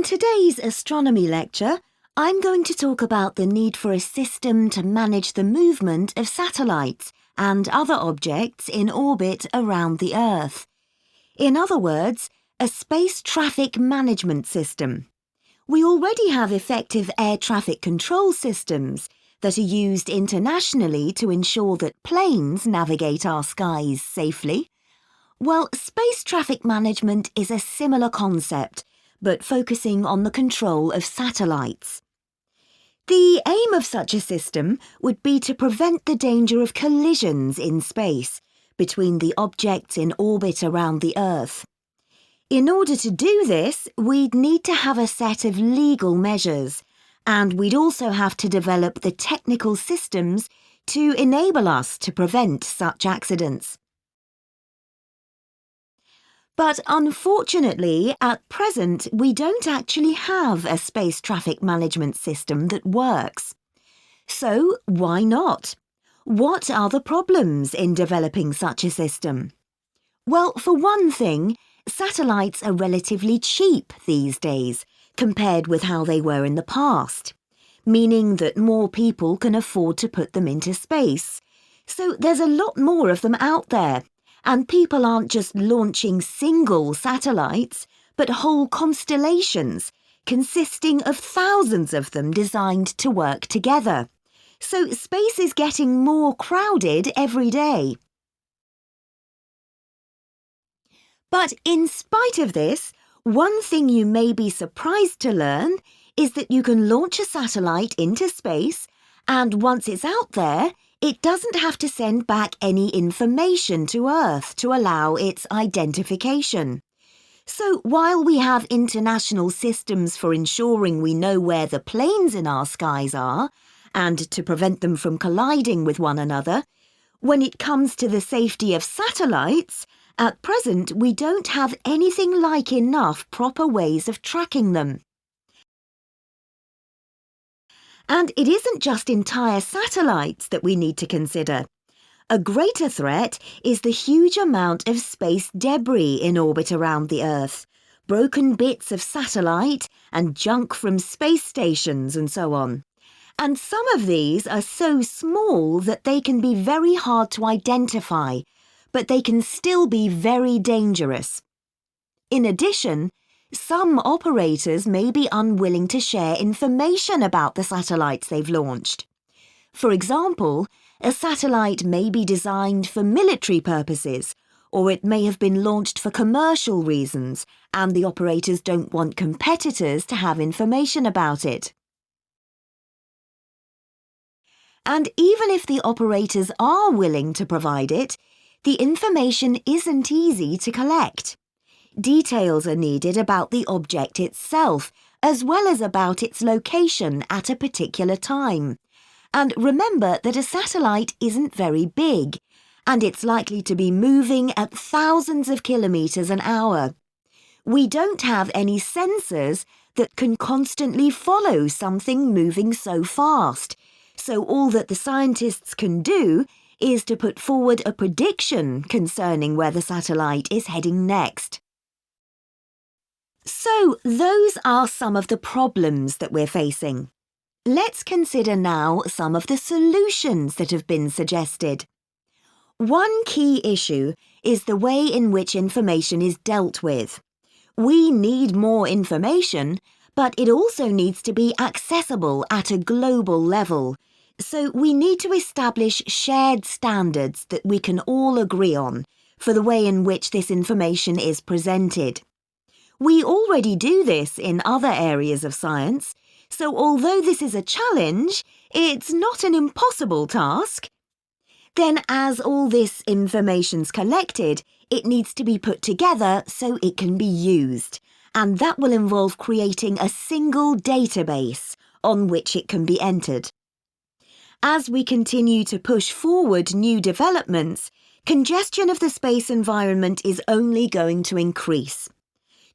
today's astronomy lecture, I'm going to talk about the need for a system to manage the movement of satellites and other objects in orbit around the Earth. In other words, a space traffic management system. We already have effective air traffic control systems that are used internationally to ensure that planes navigate our skies safely. Well, space traffic management is a similar concept, but focusing on the control of satellites. The aim of such a system would be to prevent the danger of collisions in space between the objects in orbit around the Earth. In order to do this, we'd need to have a set of legal measures, and we'd also have to develop the technical systems to enable us to prevent such accidents. But unfortunately, at present, we don't actually have a space traffic management system that works. So why not? What are the problems in developing such a system? Well, for one thing, satellites are relatively cheap these days compared with how they were in the past, meaning that more people can afford to put them into space. So there's a lot more of them out there. And people aren't just launching single satellites, but whole constellations, consisting of thousands of them designed to work together. So space is getting more crowded every day. But in spite of this, one thing you may be surprised to learn is that you can launch a satellite into space, and once it's out there, it doesn't have to send back any information to Earth to allow its identification. So while we have international systems for ensuring we know where the planes in our skies are, and to prevent them from colliding with one another, when it comes to the safety of satellites, at present we don't have anything like enough proper ways of tracking them. And it isn't just entire satellites that we need to consider. A greater threat is the huge amount of space debris in orbit around the Earth, broken bits of satellite and junk from space stations and so on. And some of these are so small that they can be very hard to identify, but they can still be very dangerous. In addition, some operators may be unwilling to share information about the satellites they've launched. For example, a satellite may be designed for military purposes, or it may have been launched for commercial reasons, and the operators don't want competitors to have information about it. And even if the operators are willing to provide it, the information isn't easy to collect. Details are needed about the object itself, as well as about its location at a particular time. And remember that a satellite isn't very big, and it's likely to be moving at thousands of kilometers an hour. We don't have any sensors that can constantly follow something moving so fast, so all that the scientists can do is to put forward a prediction concerning where the satellite is heading next. So, those are some of the problems that we're facing. Let's consider now some of the solutions that have been suggested. One key issue is the way in which information is dealt with. We need more information, but it also needs to be accessible at a global level. So we need to establish shared standards that we can all agree on for the way in which this information is presented. We already do this in other areas of science, so although this is a challenge, it's not an impossible task. Then, as all this information's collected, it needs to be put together so it can be used, and that will involve creating a single database on which it can be entered. As we continue to push forward new developments, congestion of the space environment is only going to increase.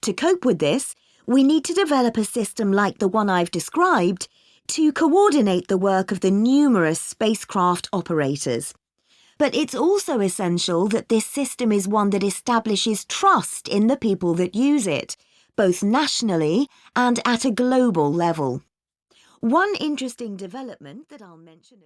To cope with this, we need to develop a system like the one I've described to coordinate the work of the numerous spacecraft operators. But it's also essential that this system is one that establishes trust in the people that use it, both nationally and at a global level. One interesting development that I'll mention